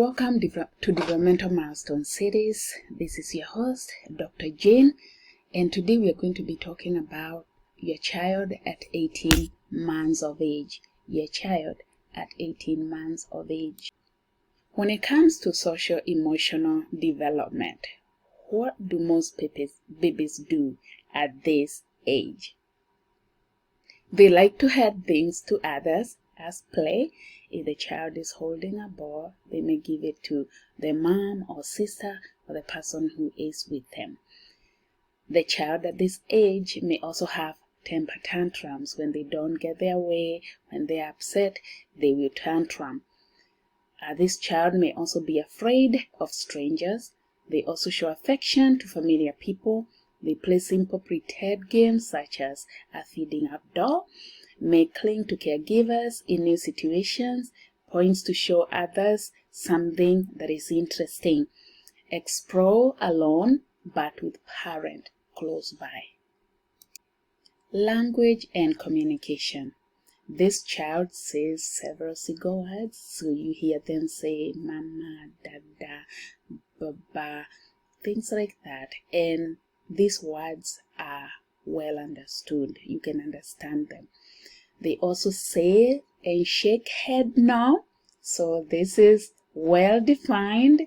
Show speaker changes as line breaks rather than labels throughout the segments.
Welcome to Developmental Milestone series. This is your host, Dr. Jane, and today we are going to be talking about your child at 18 months of age. Your child at 18 months of age. When it comes to social emotional development, what do most babies do at this age? They like to hand things to others as play. If the child is holding a ball, they may give it to their mom or sister or the person who is with them. The child at this age may also have temper tantrums. When they don't get their way, when they're upset, they will tantrum. This child may also be afraid of strangers. They also show affection to familiar people. They play simple pretend games such as feeding a doll, may cling to caregivers in new situations, points to show others something that is interesting, explore alone but with parent close by. Language and communication. This child says several single words, so you hear them say mama, dada, baba, things like that, and these words are well understood. You can understand them. They also say and shake head no, so this is well defined.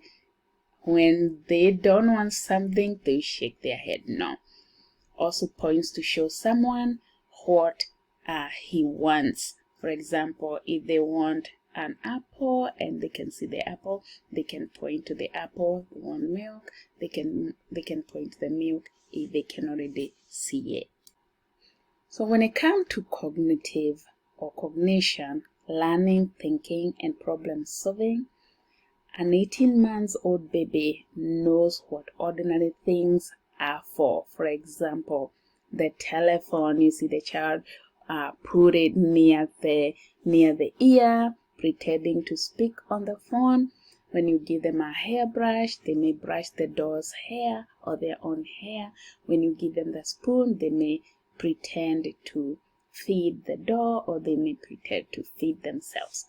When they don't want something, they shake their head no. Also points to show someone what he wants. For example, if they want an apple and they can see the apple, they can point to the apple. They want milk, they can point to the milk if they can already see it. So when it comes to cognitive or cognition, learning, thinking, and problem solving, an 18-month-old baby knows what ordinary things are for. For example, the telephone, you see the child put it near the ear, pretending to speak on the phone. When you give them a hairbrush, they may brush the doll's hair or their own hair. When you give them the spoon, they may pretend to feed the doll, or they may pretend to feed themselves.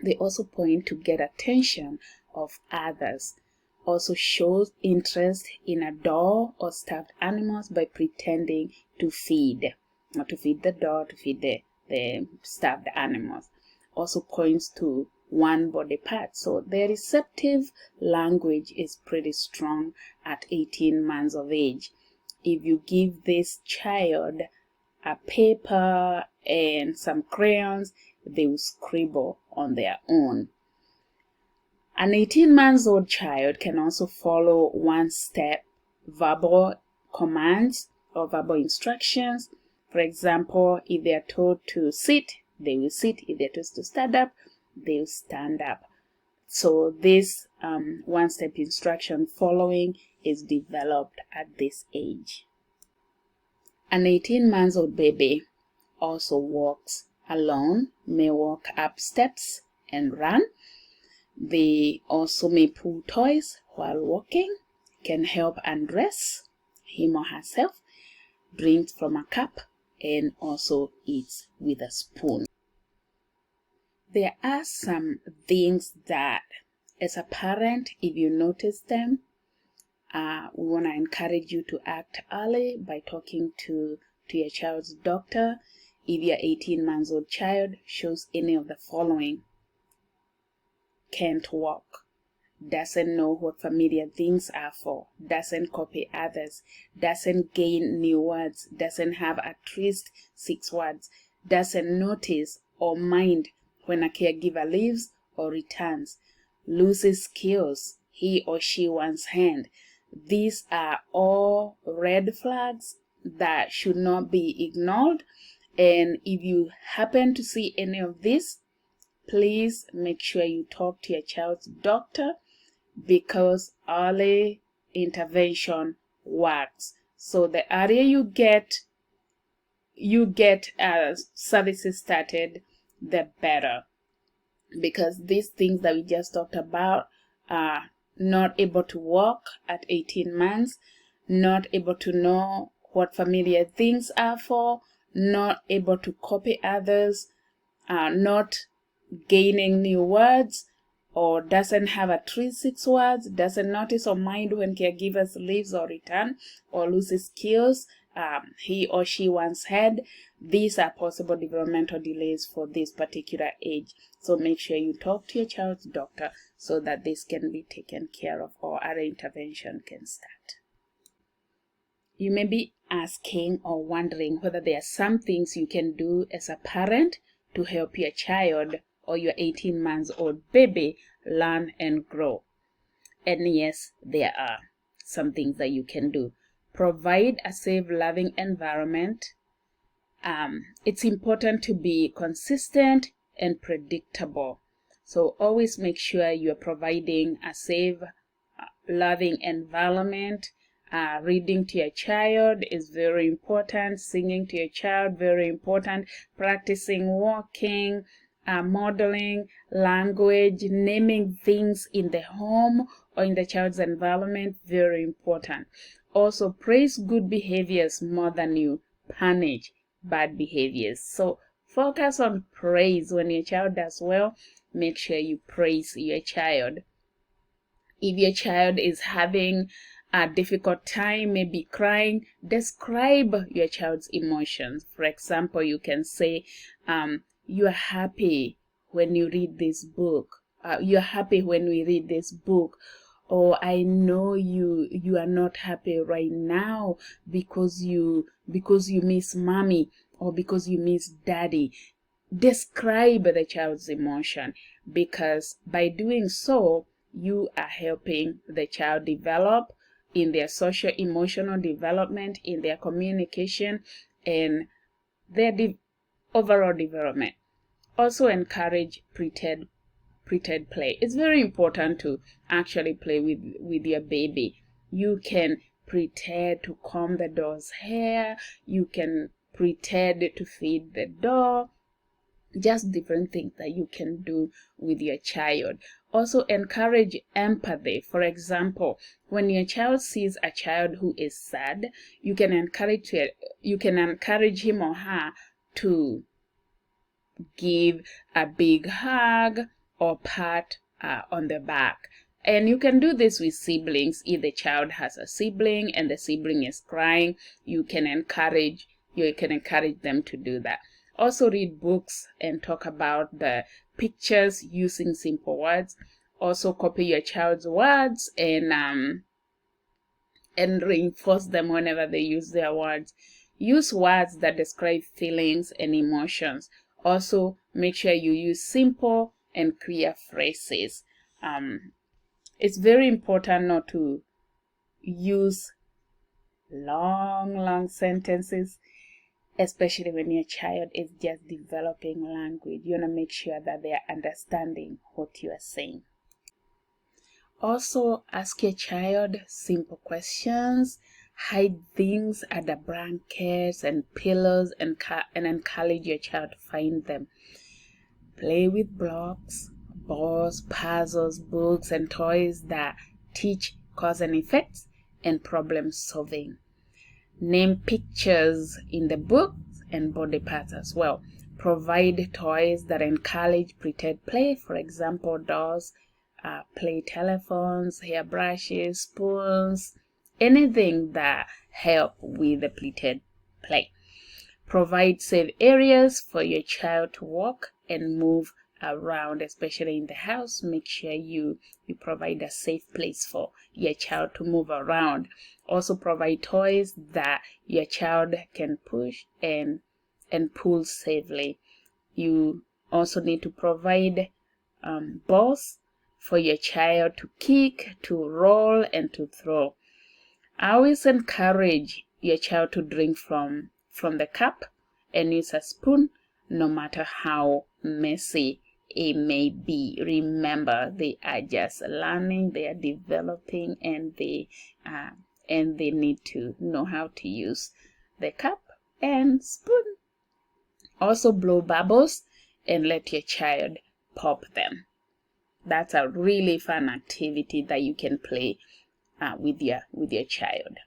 They also point to get attention of others. Also shows interest in a doll or stuffed animals by pretending to feed. Not to feed the doll, to feed the stuffed animals. Also points to one body part. So the receptive language is pretty strong at 18 months of age. If you give this child a paper and some crayons, they will scribble on their own. An 18-month-old child can also follow one-step verbal commands or verbal instructions. For example, if they are told to sit, they will sit. If they are told to stand up, they will stand up. So this one-step instruction following is developed at this age. An 18-month-old baby also walks alone, may walk up steps and run. They also may pull toys while walking, can help undress him or herself, drinks from a cup, and also eats with a spoon. There are some things that, as a parent, if you notice them, we want to encourage you to act early by talking to your child's doctor. If your 18-month-old child shows any of the following: can't walk, doesn't know what familiar things are for, doesn't copy others, doesn't gain new words, doesn't have at least 6 words, doesn't notice or mind when a caregiver leaves or returns, loses skills he or she once had. These are all red flags that should not be ignored. And if you happen to see any of this, please make sure you talk to your child's doctor, because early intervention works. So the earlier you get services started, the better. Because these things that we just talked about are not able to walk at 18 months, not able to know what familiar things are for, not able to copy others, not gaining new words, or doesn't have a 3-6 words, doesn't notice or mind when caregivers leaves or return, or loses skills he or she once had. These are possible developmental delays for this particular age. So make sure you talk to your child's doctor so that this can be taken care of or other intervention can start. You may be asking or wondering whether there are some things you can do as a parent to help your child or your 18 months old baby learn and grow. And yes, there are some things that you can do. Provide a safe, loving environment. It's important to be consistent and predictable. So always make sure you're providing a safe, loving environment. Reading to your child is very important. Singing to your child, very important. Practicing walking, modeling, language, naming things in the home or in the child's environment, very important. Also, praise good behaviors more than you punish bad behaviors. So focus on praise. When your child does well, make sure you praise your child. If your child is having a difficult time, maybe crying, describe your child's emotions. For example, you can say, you are happy when you read this book. You're happy when we read this book. Or I know you are not happy right now because you miss mommy or because you miss daddy. Describe the child's emotion, because by doing so, you are helping the child develop in their social emotional development, in their communication, and their overall development. Also encourage pretend play. It's very important to actually play with your baby. You can pretend to comb the doll's hair. You can pretend to feed the doll. Just different things that you can do with your child. Also encourage empathy. For example, when your child sees a child who is sad, you can encourage him or her to give a big hug or pat on the back. And you can do this with siblings. If the child has a sibling and the sibling is crying, you can encourage them to do that. Also read books and talk about the pictures using simple words. Also copy your child's words and reinforce them whenever they use their words. Use words that describe feelings and emotions. Also make sure you use simple and clear phrases. It's very important not to use long sentences, especially when your child is just developing language. You want to make sure that they are understanding what you are saying. Also, ask your child simple questions. Hide things under blankets and pillows and encourage your child to find them. Play with blocks, balls, puzzles, books, and toys that teach cause and effects and problem solving. Name pictures in the books and body parts as well. Provide toys that encourage pretend play. For example, dolls, play telephones, hairbrushes, spoons, anything that help with the pretend play. Provide safe areas for your child to walk and move around, especially in the house. Make sure you provide a safe place for your child to move around. Also provide toys that your child can push and pull safely. You also need to provide balls for your child to kick, to roll, and to throw. I always encourage your child to drink from the cup and use a spoon, no matter how messy it may be. Remember, they are just learning, they are developing, and they need to know how to use the cup and spoon. Also blow bubbles and let your child pop them. That's a really fun activity that you can play with your child.